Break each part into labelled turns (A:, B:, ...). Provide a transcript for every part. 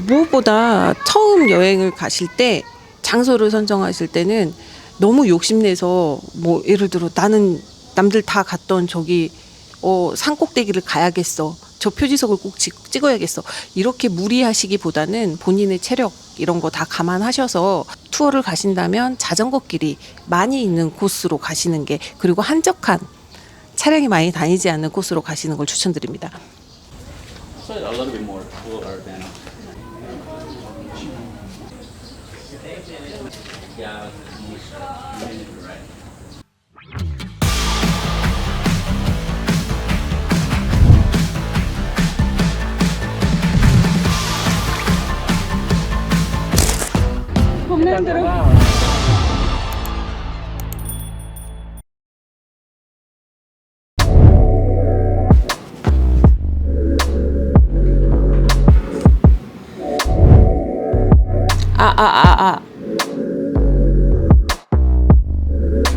A: 무엇보다 처음 여행을 가실 때 장소를 선정하실 때는 너무 욕심내서 뭐 예를 들어 나는 남들 다 갔던 저기 산 꼭대기를 가야겠어. 저 표지석을 꼭 찍어야겠어. 이렇게 무리하시기보다는 본인의 체력 이런 거 다 감안하셔서 투어를 가신다면 자전거 길이 많이 있는 코스로 가시는 게, 그리고 한적한 차량이 많이 다니지 않는 코스로 가시는 걸 추천드립니다.
B: So a little bit more cooler than. Yeah, right.
A: 겁나 힘들어.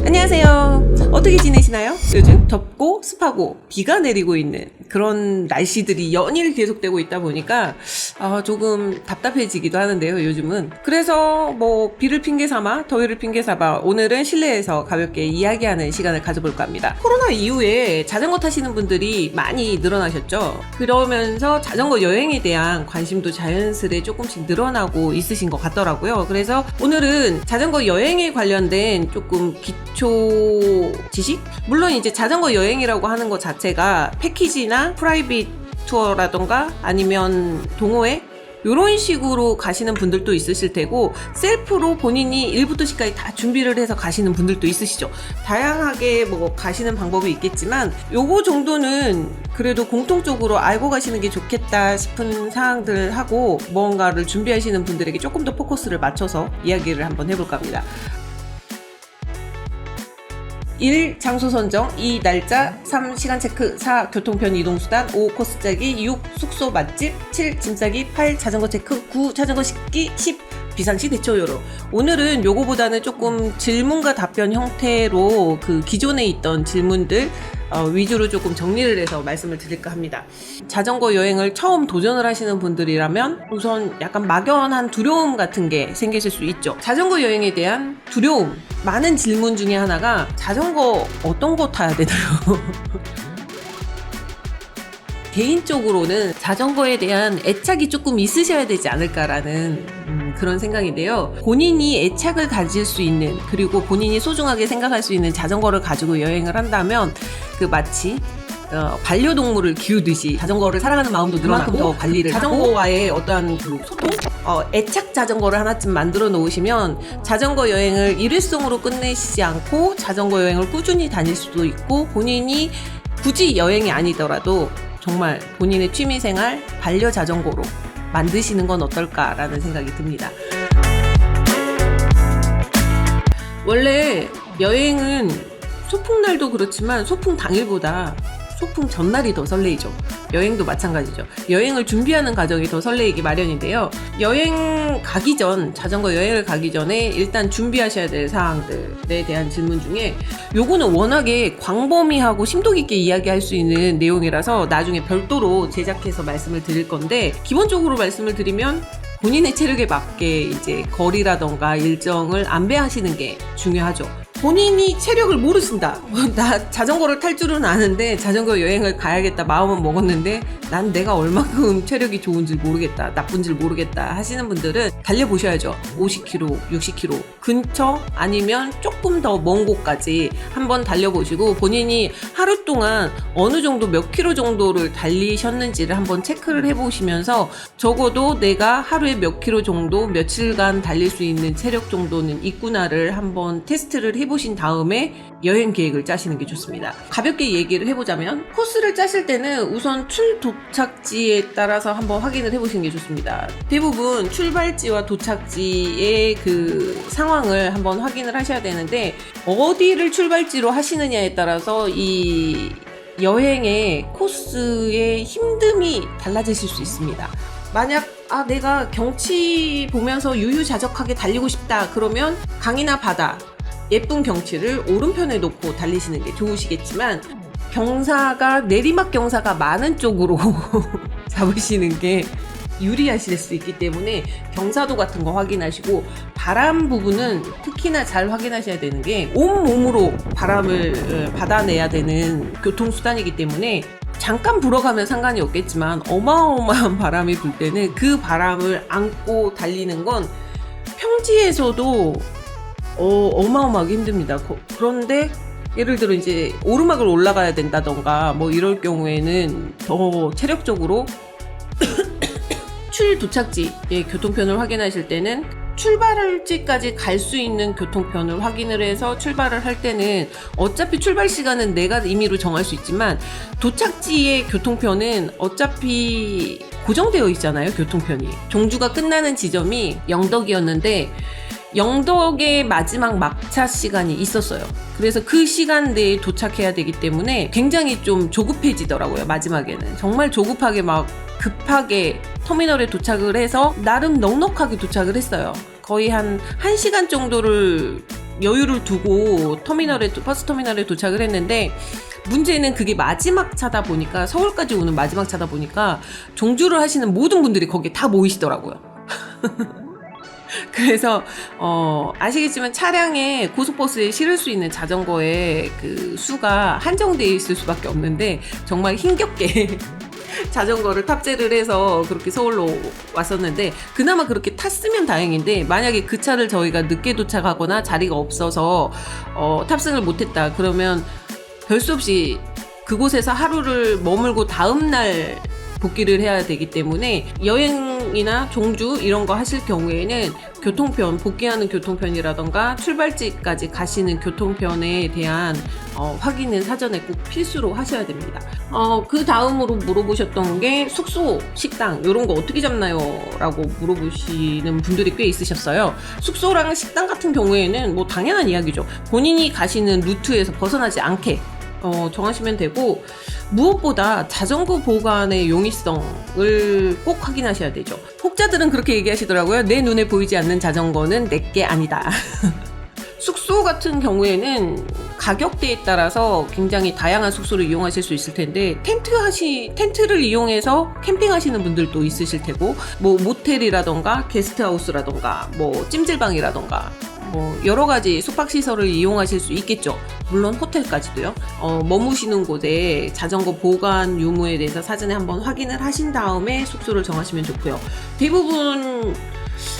A: 안녕하세요. 어떻게 지내시나요? 요즘 덥고 습하고 비가 내리고 있는 그런 날씨들이 연일 계속되고 있다 보니까 조금 답답해지기도 하는데요, 요즘은. 그래서 뭐 비를 핑계 삼아, 더위를 핑계 삼아 오늘은 실내에서 가볍게 이야기하는 시간을 가져볼까 합니다. 코로나 이후에 자전거 타시는 분들이 많이 늘어나셨죠. 그러면서 자전거 여행에 대한 관심도 자연스레 조금씩 늘어나고 있으신 것 같더라고요. 그래서 오늘은 자전거 여행에 관련된 조금 기초 지식? 물론 이제 자전거 여행이라고 하는 것 자체가 패키지나 프라이빗 투어라던가 아니면 동호회 이런 식으로 가시는 분들도 있으실 테고, 셀프로 본인이 1부터 10까지 다 준비를 해서 가시는 분들도 있으시죠. 다양하게 뭐 가시는 방법이 있겠지만 요거 정도는 그래도 공통적으로 알고 가시는 게 좋겠다 싶은 사항들 하고 뭔가를 준비하시는 분들에게 조금 더 포커스를 맞춰서 이야기를 한번 해볼까 합니다. 1. 장소 선정, 2. 날짜, 3. 시간 체크, 4. 교통편 이동수단, 5. 코스 짜기, 6. 숙소 맛집, 7. 짐 싸기, 8. 자전거 체크, 9. 자전거 싣기, 10. 비상시 대처 요로. 오늘은 요거보다는 조금 질문과 답변 형태로 그 기존에 있던 질문들 위주로 조금 정리를 해서 말씀을 드릴까 합니다. 자전거 여행을 처음 도전을 하시는 분들이라면 우선 약간 막연한 두려움 같은 게 생기실 수 있죠. 자전거 여행에 대한 두려움, 많은 질문 중에 하나가 자전거 어떤 거 타야 되나요? 개인적으로는 자전거에 대한 애착이 조금 있으셔야 되지 않을까라는 그런 생각인데요. 본인이 애착을 가질 수 있는, 그리고 본인이 소중하게 생각할 수 있는 자전거를 가지고 여행을 한다면 그 마치 반려동물을 기르듯이 자전거를 사랑하는 마음도 늘어나고 더 관리를 자전거와의 어떠한 그 소통? 애착 자전거를 하나쯤 만들어 놓으시면 자전거 여행을 일회성으로 끝내시지 않고 자전거 여행을 꾸준히 다닐 수도 있고, 본인이 굳이 여행이 아니더라도 정말 본인의 취미생활 반려자전거로 만드시는 건 어떨까라는 생각이 듭니다. 원래 여행은 소풍날도 그렇지만 소풍 당일보다 소풍 전날이 더 설레이죠. 여행도 마찬가지죠. 여행을 준비하는 과정이 더 설레이기 마련인데요. 여행 가기 전, 자전거 여행을 가기 전에 일단 준비하셔야 될 사항들에 대한 질문 중에 요거는 워낙에 광범위하고 심도 깊게 이야기할 수 있는 내용이라서 나중에 별도로 제작해서 말씀을 드릴 건데, 기본적으로 말씀을 드리면 본인의 체력에 맞게 이제 거리라던가 일정을 안배하시는 게 중요하죠. 본인이 체력을 모르신다. 나 자전거를 탈 줄은 아는데 자전거 여행을 가야겠다 마음은 먹었는데 난 내가 얼마큼 체력이 좋은지 모르겠다, 나쁜지 모르겠다 하시는 분들은 달려보셔야죠. 50km, 60km 근처 아니면 조금 더 먼 곳까지 한번 달려보시고, 본인이 하루 동안 어느 정도 몇 킬로 정도를 달리셨는지를 한번 체크를 해보시면서 적어도 내가 하루에 몇 킬로 정도 며칠간 달릴 수 있는 체력 정도는 있구나를 한번 테스트를 해보신 다음에 여행 계획을 짜시는 게 좋습니다. 가볍게 얘기를 해보자면 코스를 짜실 때는 우선 도착지에 따라서 한번 확인을 해보시는 게 좋습니다. 대부분 출발지와 도착지의 그 상황을 한번 확인을 하셔야 되는데, 어디를 출발지로 하시느냐에 따라서 이 여행의 코스의 힘듦이 달라지실 수 있습니다. 만약 내가 경치 보면서 유유자적하게 달리고 싶다 그러면 강이나 바다, 예쁜 경치를 오른편에 놓고 달리시는 게 좋으시겠지만, 경사가 내리막 경사가 많은 쪽으로 잡으시는 게 유리하실 수 있기 때문에 경사도 같은 거 확인하시고, 바람 부분은 특히나 잘 확인하셔야 되는 게 온몸으로 바람을 받아내야 되는 교통수단이기 때문에 잠깐 불어가면 상관이 없겠지만 어마어마한 바람이 불 때는 그 바람을 안고 달리는 건 평지에서도 어마어마하게 힘듭니다. 그런데 예를 들어 이제 오르막을 올라가야 된다던가 뭐 이럴 경우에는 더 체력적으로 도착지의 교통편을 확인하실 때는 출발지까지 갈 수 있는 교통편을 확인을 해서 출발을 할 때는 어차피 출발 시간은 내가 임의로 정할 수 있지만 도착지의 교통편은 어차피 고정되어 있잖아요. 교통편이. 종주가 끝나는 지점이 영덕이었는데 영덕의 마지막 막차 시간이 있었어요. 그래서 그 시간 내에 도착해야 되기 때문에 굉장히 좀 조급해지더라고요. 마지막에는 정말 조급하게 막 급하게 터미널에 도착을 해서 나름 넉넉하게 도착을 했어요. 거의 한 1시간 정도를 여유를 두고 버스 터미널에 도착을 했는데, 문제는 그게 마지막 차다 보니까, 서울까지 오는 마지막 차다 보니까 종주를 하시는 모든 분들이 거기에 다 모이시더라고요. 그래서 아시겠지만 차량에 고속버스에 실을 수 있는 자전거의 그 수가 한정되어 있을 수밖에 없는데, 정말 힘겹게 자전거를 탑재를 해서 그렇게 서울로 왔었는데, 그나마 그렇게 탔으면 다행인데, 만약에 그 차를 저희가 늦게 도착하거나 자리가 없어서 탑승을 못했다 그러면 별 수 없이 그곳에서 하루를 머물고 다음날 복귀를 해야 되기 때문에, 여행이나 종주 이런 거 하실 경우에는 교통편, 복귀하는 교통편이라던가 출발지까지 가시는 교통편에 대한 확인은 사전에 꼭 필수로 하셔야 됩니다. 그 다음으로 물어보셨던 게 숙소, 식당 이런 거 어떻게 잡나요? 라고 물어보시는 분들이 꽤 있으셨어요. 숙소랑 식당 같은 경우에는 뭐 당연한 이야기죠. 본인이 가시는 루트에서 벗어나지 않게 정하시면 되고, 무엇보다 자전거 보관의 용이성을 꼭 확인하셔야 되죠. 혹자들은 그렇게 얘기하시더라고요. 내 눈에 보이지 않는 자전거는 내게 아니다. 숙소 같은 경우에는 가격대에 따라서 굉장히 다양한 숙소를 이용하실 수 있을 텐데, 텐트를 이용해서 캠핑하시는 분들도 있으실 테고, 뭐 모텔이라던가 게스트하우스라던가 뭐 찜질방이라던가 뭐 여러 가지 숙박시설을 이용하실 수 있겠죠. 물론 호텔까지도요. 머무시는 곳에 자전거 보관 유무에 대해서 사전에 한번 확인을 하신 다음에 숙소를 정하시면 좋고요. 대부분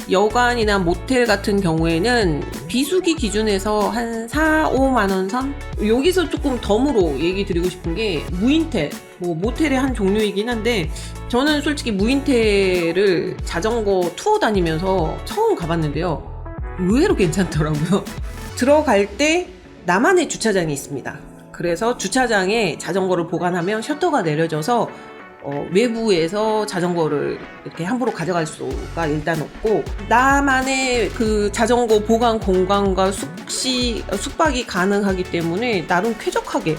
A: 여관이나 모텔 같은 경우에는 비수기 기준에서 한 4-5만 원 선? 여기서 조금 덤으로 얘기 드리고 싶은 게, 무인텔, 뭐 모텔의 한 종류이긴 한데, 저는 솔직히 무인텔을 자전거 투어 다니면서 처음 가봤는데요. 의외로 괜찮더라고요. 들어갈 때 나만의 주차장이 있습니다. 그래서 주차장에 자전거를 보관하면 셔터가 내려져서 외부에서 자전거를 이렇게 함부로 가져갈 수가 일단 없고, 나만의 그 자전거 보관 공간과 숙박이 가능하기 때문에 나름 쾌적하게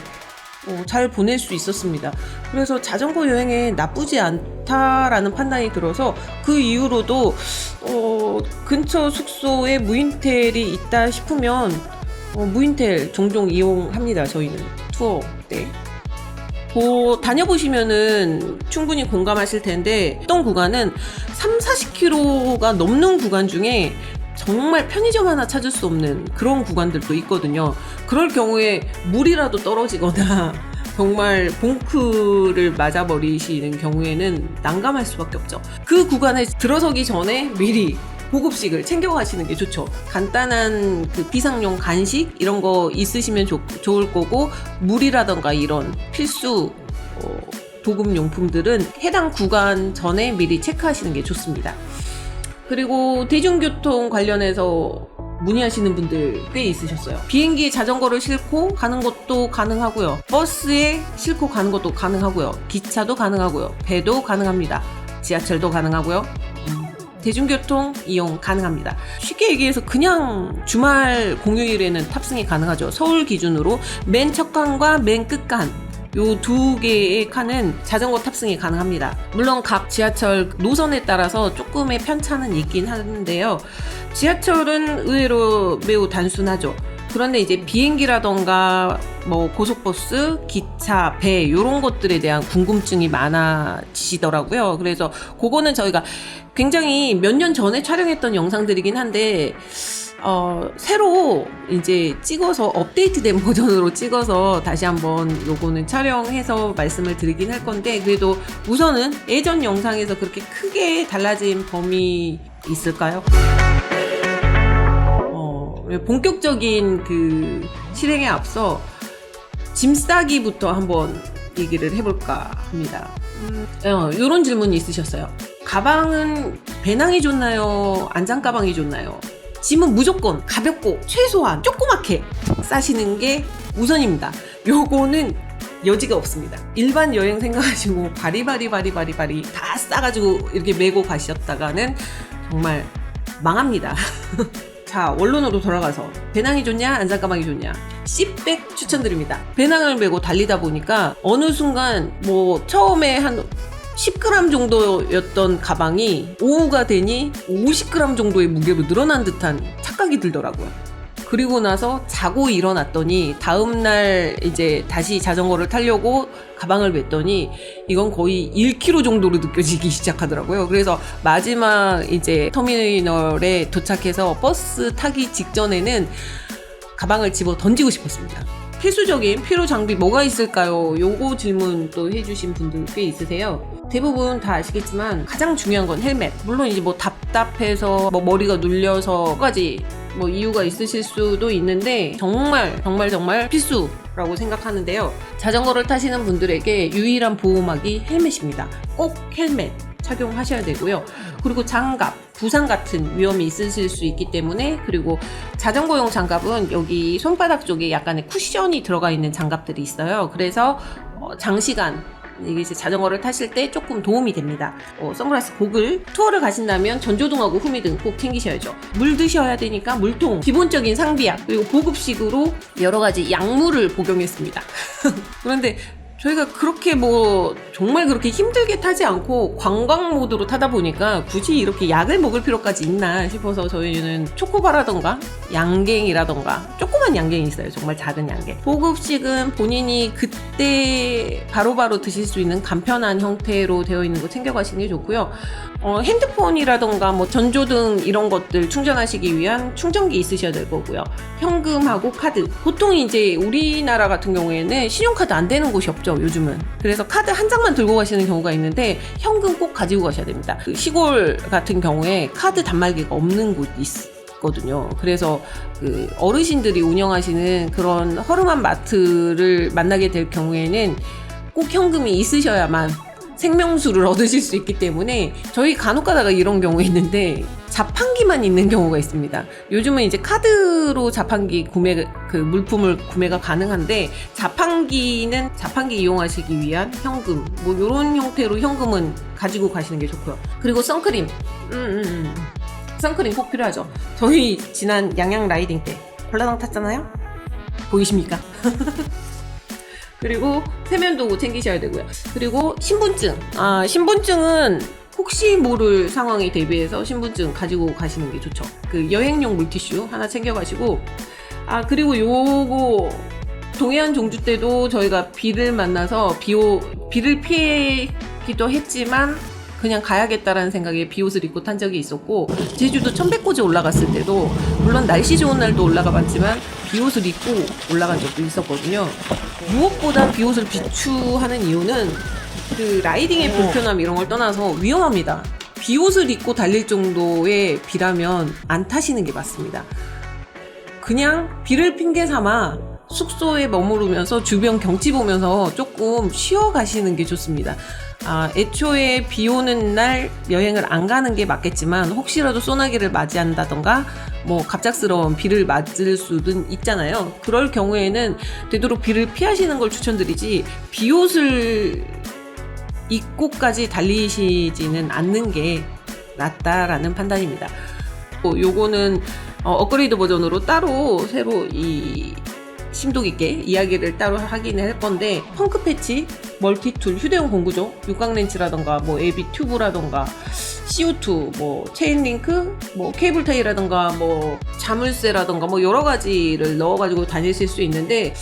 A: 잘 보낼 수 있었습니다. 그래서 자전거 여행에 나쁘지 않다라는 판단이 들어서, 그 이후로도 근처 숙소에 무인텔이 있다 싶으면 무인텔 종종 이용합니다. 저희는 투어 때. 다녀보시면은 충분히 공감하실 텐데, 어떤 구간은 30-40km가 넘는 구간 중에 정말 편의점 하나 찾을 수 없는 그런 구간들도 있거든요. 그럴 경우에 물이라도 떨어지거나 정말 봉크를 맞아버리시는 경우에는 난감할 수밖에 없죠. 그 구간에 들어서기 전에 미리 보급식을 챙겨가시는 게 좋죠. 간단한 그 비상용 간식 이런 거 있으시면 좋을 거고, 물이라던가 이런 필수 보급용품들은 해당 구간 전에 미리 체크하시는 게 좋습니다. 그리고 대중교통 관련해서 문의하시는 분들 꽤 있으셨어요. 비행기에 자전거를 싣고 가는 것도 가능하고요. 버스에 싣고 가는 것도 가능하고요. 기차도 가능하고요. 배도 가능합니다. 지하철도 가능하고요. 대중교통 이용 가능합니다. 쉽게 얘기해서 그냥 주말 공휴일에는 탑승이 가능하죠. 서울 기준으로 맨 첫 칸과 맨 끝 칸, 요 두 개의 칸은 자전거 탑승이 가능합니다. 물론 각 지하철 노선에 따라서 조금의 편차는 있긴 하는데요. 지하철은 의외로 매우 단순하죠. 그런데 이제 비행기라던가 뭐 고속버스, 기차, 배 이런 것들에 대한 궁금증이 많아지시더라고요. 그래서 그거는 저희가 굉장히 몇 년 전에 촬영했던 영상들이긴 한데 새로 이제 찍어서 업데이트된 버전으로 찍어서 다시 한번 요거는 촬영해서 말씀을 드리긴 할 건데, 그래도 우선은 예전 영상에서 그렇게 크게 달라진 범위 있을까요? 본격적인 그 실행에 앞서 짐 싸기부터 한번 얘기를 해볼까 합니다. 요런 질문이 있으셨어요. 가방은 배낭이 좋나요? 안장 가방이 좋나요? 짐은 무조건 가볍고 최소한 조그맣게 싸시는 게 우선입니다. 요거는 여지가 없습니다. 일반 여행 생각하시고 바리바리 다 싸가지고 이렇게 메고 가셨다가는 정말 망합니다. 자, 원론으로 돌아가서 배낭이 좋냐 안장 가방이 좋냐, C백 추천드립니다. 배낭을 메고 달리다 보니까 어느 순간 뭐 처음에 한 10g 정도였던 가방이 오후가 되니 50g 정도의 무게로 늘어난 듯한 착각이 들더라고요. 그리고 나서 자고 일어났더니 다음날 이제 다시 자전거를 타려고 가방을 맸더니 이건 거의 1kg 정도로 느껴지기 시작하더라고요. 그래서 마지막 이제 터미널에 도착해서 버스 타기 직전에는 가방을 집어 던지고 싶었습니다. 필수적인 필요 장비 뭐가 있을까요? 요거 질문 또 해주신 분들 꽤 있으세요. 대부분 다 아시겠지만 가장 중요한 건 헬멧. 물론 이제 뭐 답답해서 뭐 머리가 눌려서까지 뭐 이유가 있으실 수도 있는데 정말 필수라고 생각하는데요. 자전거를 타시는 분들에게 유일한 보호막이 헬멧입니다. 꼭 헬멧 착용하셔야 되고요. 그리고 장갑, 부상 같은 위험이 있으실 수 있기 때문에, 그리고 자전거용 장갑은 여기 손바닥 쪽에 약간의 쿠션이 들어가 있는 장갑들이 있어요. 그래서 장시간 이게 이제 자전거를 타실 때 조금 도움이 됩니다. 선글라스, 고글, 투어를 가신다면 전조등하고 후미등 꼭 챙기셔야죠. 물 드셔야 되니까 물통, 기본적인 상비약, 그리고 보급식으로 여러 가지 약물을 복용했습니다. 그런데 저희가 그렇게 뭐 정말 그렇게 힘들게 타지 않고 관광 모드로 타다 보니까 굳이 이렇게 약을 먹을 필요까지 있나 싶어서 저희는 초코바라던가 양갱이라던가 조그만 양갱이 있어요. 정말 작은 양갱. 보급식은 본인이 그때 바로바로 드실 수 있는 간편한 형태로 되어 있는 거 챙겨가시는 게 좋고요. 핸드폰이라던가 뭐 전조등 이런 것들 충전하시기 위한 충전기 있으셔야 될 거고요. 현금하고 카드. 보통 이제 우리나라 같은 경우에는 신용카드 안 되는 곳이 없죠, 요즘은. 그래서 카드 한 장만 들고 가시는 경우가 있는데 현금 꼭 가지고 가셔야 됩니다. 그 시골 같은 경우에 카드 단말기가 없는 곳이 있거든요. 그래서 그 어르신들이 운영하시는 그런 허름한 마트를 만나게 될 경우에는 꼭 현금이 있으셔야만 생명수를 얻으실 수 있기 때문에 저희 간혹 가다가 이런 경우 있는데 자판기만 있는 경우가 있습니다. 요즘은 이제 카드로 자판기 물품을 구매가 가능한데, 자판기 이용하시기 위한 현금, 뭐 요런 형태로 현금은 가지고 가시는 게 좋고요. 그리고 선크림. 선크림 꼭 필요하죠. 저희 지난 양양 라이딩 때 콜라당 탔잖아요? 보이십니까? 그리고 세면도구 챙기셔야 되고요. 그리고 신분증. 신분증은 혹시 모를 상황에 대비해서 신분증 가지고 가시는 게 좋죠. 그 여행용 물티슈 하나 챙겨가시고, 그리고 요거 동해안 종주 때도 저희가 비를 만나서 비를 피하기도 했지만 그냥 가야겠다라는 생각에 비옷을 입고 탄 적이 있었고, 제주도 천백고지 올라갔을 때도 물론 날씨 좋은 날도 올라가 봤지만 비옷을 입고 올라간 적도 있었거든요. 무엇보다 비옷을 비추하는 이유는 그 라이딩의 불편함 이런 걸 떠나서 위험합니다. 비옷을 입고 달릴 정도의 비라면 안 타시는 게 맞습니다. 그냥 비를 핑계 삼아 숙소에 머무르면서 주변 경치 보면서 조금 쉬어 가시는 게 좋습니다. 애초에 비 오는 날 여행을 안 가는 게 맞겠지만 혹시라도 소나기를 맞이한다던가 뭐 갑작스러운 비를 맞을 수도 있잖아요. 그럴 경우에는 되도록 비를 피하시는 걸 추천드리지, 비옷을 입고까지 달리시지는 않는 게 낫다라는 판단입니다. 요거는 업그레이드 버전으로 따로 새로 이 심도 깊게 이야기를 따로 하기는 할 건데, 펑크 패치, 멀티툴, 휴대용 공구조, 육각렌치라던가 뭐 AV 튜브라던가 CO2, 뭐 체인링크, 뭐 케이블 타이라던가 뭐 자물쇠라던가 뭐 여러 가지를 넣어가지고 다니실 수 있는데,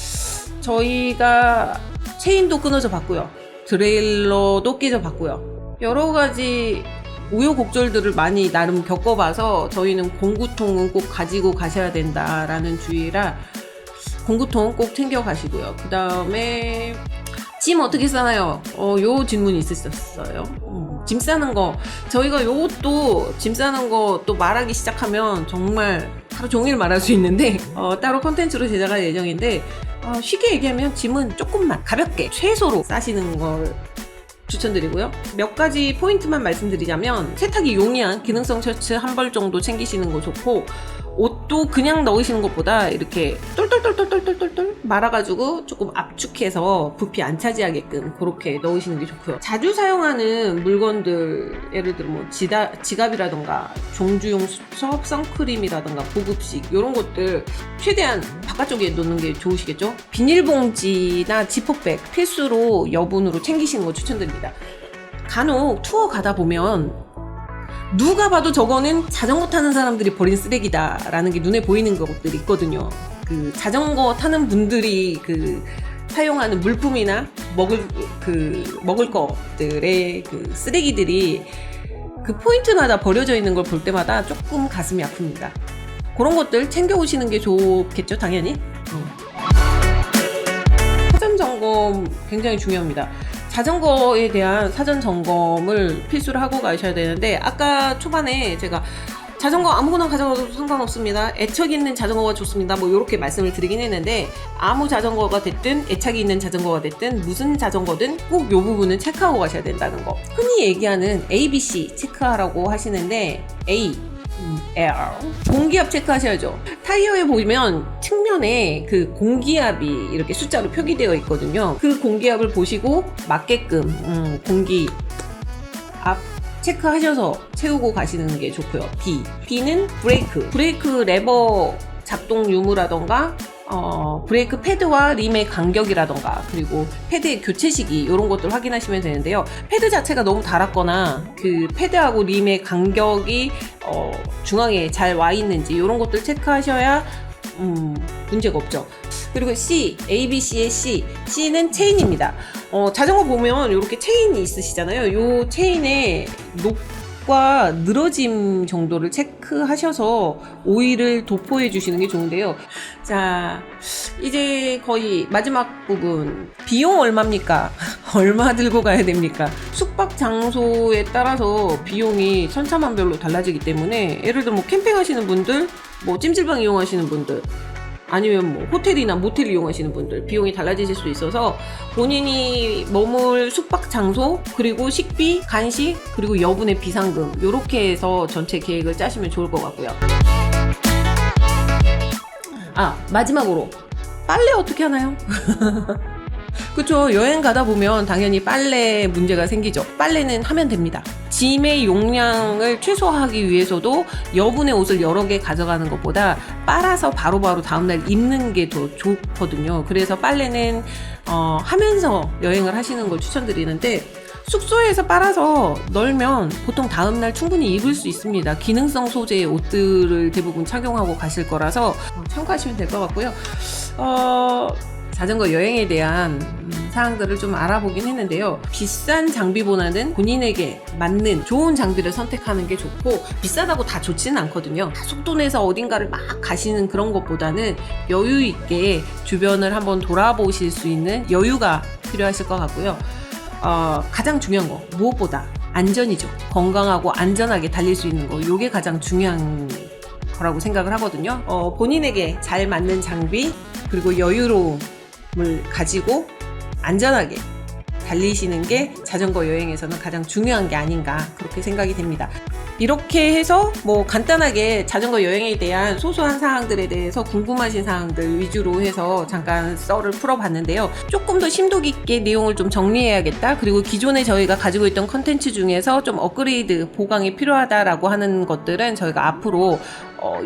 A: 저희가 체인도 끊어져 봤고요, 드레일러도 깨져 봤고요, 여러 가지 우여곡절들을 많이 나름 겪어봐서 저희는 공구통은 꼭 가지고 가셔야 된다라는 주의라 공구통 꼭 챙겨 가시고요. 그 다음에 짐 어떻게 싸나요? 요 질문이 있으셨어요. 짐 싸는 거, 저희가 요것도 짐 싸는 거 또 말하기 시작하면 정말 하루 종일 말할 수 있는데, 따로 컨텐츠로 제작할 예정인데, 쉽게 얘기하면 짐은 조금만 가볍게 최소로 싸시는 걸 추천드리고요. 몇 가지 포인트만 말씀드리자면, 세탁이 용이한 기능성 셔츠 한 벌 정도 챙기시는 거 좋고, 옷도 그냥 넣으시는 것보다 이렇게 똘똘똘똘똘똘똘 말아가지고 조금 압축해서 부피 안 차지하게끔 그렇게 넣으시는 게 좋고요. 자주 사용하는 물건들, 예를 들어 뭐 지갑이라던가 종주용 수첩, 선크림이라던가 보급식 이런 것들 최대한 바깥쪽에 놓는 게 좋으시겠죠? 비닐봉지나 지퍼백 필수로 여분으로 챙기시는 거 추천드립니다. 간혹 투어 가다 보면 누가 봐도 저거는 자전거 타는 사람들이 버린 쓰레기다 라는 게 눈에 보이는 것들이 있거든요. 그 자전거 타는 분들이 그 사용하는 물품이나 먹을 것들의 그 쓰레기들이 그 포인트마다 버려져 있는 걸 볼 때마다 조금 가슴이 아픕니다. 그런 것들 챙겨 오시는 게 좋겠죠, 당연히. 사전 점검 굉장히 중요합니다. 자전거에 대한 사전 점검을 필수로 하고 가셔야 되는데, 아까 초반에 제가 자전거 아무거나 가져가도 상관없습니다, 애착 있는 자전거가 좋습니다, 뭐 이렇게 말씀을 드리긴 했는데, 아무 자전거가 됐든 애착이 있는 자전거가 됐든 무슨 자전거든 꼭 이 부분은 체크하고 가셔야 된다는 거. 흔히 얘기하는 ABC 체크하라고 하시는데, A, L 공기압 체크하셔야죠. 타이어에 보면 측면에 그 공기압이 이렇게 숫자로 표기되어 있거든요. 그 공기압을 보시고 맞게끔 공기압 체크하셔서 채우고 가시는 게 좋고요. B는 브레이크 레버 작동 유무라던가 브레이크 패드와 림의 간격이라던가, 그리고 패드의 교체 시기, 이런 것들 확인하시면 되는데요. 패드 자체가 너무 달았거나 그 패드하고 림의 간격이 중앙에 잘 와 있는지, 이런 것들 체크하셔야 문제가 없죠. 그리고 C, ABC의 C는 체인입니다. 자전거 보면 이렇게 체인이 있으시잖아요. 이 체인의 녹과 늘어짐 정도를 체크하셔서 오일을 도포해 주시는 게 좋은데요. 자, 이제 거의 마지막 부분, 비용 얼마입니까? 얼마 들고 가야 됩니까? 숙박 장소에 따라서 비용이 천차만별로 달라지기 때문에, 예를 들어 뭐 캠핑 하시는 분들, 뭐 찜질방 이용하시는 분들, 아니면 뭐 호텔이나 모텔 이용하시는 분들, 비용이 달라지실 수 있어서 본인이 머물 숙박 장소, 그리고 식비, 간식, 그리고 여분의 비상금, 요렇게 해서 전체 계획을 짜시면 좋을 것 같고요. 마지막으로 빨래 어떻게 하나요? 그쵸, 여행 가다 보면 당연히 빨래 문제가 생기죠. 빨래는 하면 됩니다. 짐의 용량을 최소화하기 위해서도 여분의 옷을 여러 개 가져가는 것보다 빨아서 바로바로 다음날 입는 게 더 좋거든요. 그래서 빨래는 하면서 여행을 하시는 걸 추천드리는데, 숙소에서 빨아서 널면 보통 다음날 충분히 입을 수 있습니다. 기능성 소재의 옷들을 대부분 착용하고 가실 거라서 참고하시면 될 것 같고요. 자전거 여행에 대한 사항들을 좀 알아보긴 했는데요. 비싼 장비보다는 본인에게 맞는 좋은 장비를 선택하는 게 좋고, 비싸다고 다 좋지는 않거든요. 속도 내서 어딘가를 막 가시는 그런 것보다는 여유 있게 주변을 한번 돌아보실 수 있는 여유가 필요하실 것 같고요. 가장 중요한 거, 무엇보다 안전이죠. 건강하고 안전하게 달릴 수 있는 거, 이게 가장 중요한 거라고 생각을 하거든요. 본인에게 잘 맞는 장비, 그리고 여유로움을 가지고 안전하게 달리시는 게 자전거 여행에서는 가장 중요한 게 아닌가, 그렇게 생각이 됩니다. 이렇게 해서 뭐 간단하게 자전거 여행에 대한 소소한 사항들에 대해서 궁금하신 사항들 위주로 해서 잠깐 썰을 풀어봤는데요. 조금 더 심도 깊게 내용을 좀 정리해야겠다, 그리고 기존에 저희가 가지고 있던 컨텐츠 중에서 좀 업그레이드, 보강이 필요하다라고 하는 것들은 저희가 앞으로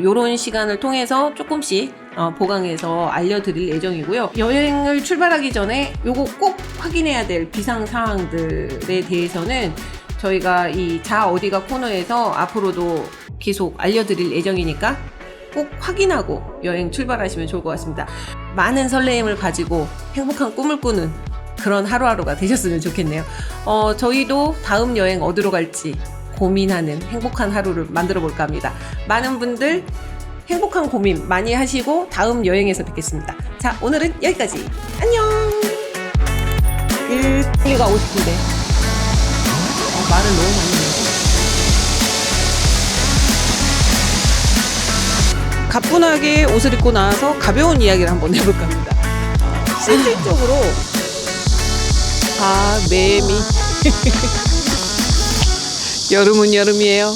A: 요런 시간을 통해서 조금씩 보강해서 알려드릴 예정이고요. 여행을 출발하기 전에 요거 꼭 확인해야 될 비상사항들에 대해서는 저희가 이 자 어디가 코너에서 앞으로도 계속 알려드릴 예정이니까 꼭 확인하고 여행 출발하시면 좋을 것 같습니다. 많은 설레임을 가지고 행복한 꿈을 꾸는 그런 하루하루가 되셨으면 좋겠네요. 저희도 다음 여행 어디로 갈지 고민하는 행복한 하루를 만들어 볼까 합니다. 많은 분들 행복한 고민 많이 하시고 다음 여행에서 뵙겠습니다. 자, 오늘은 여기까지. 안녕. 빨리 가고 싶은데 말을 너무 많이 해요. 가뿐하게 옷을 입고 나와서 가벼운 이야기를 한번 해볼까 합니다. 실질적으로 매미 여름은 여름이에요.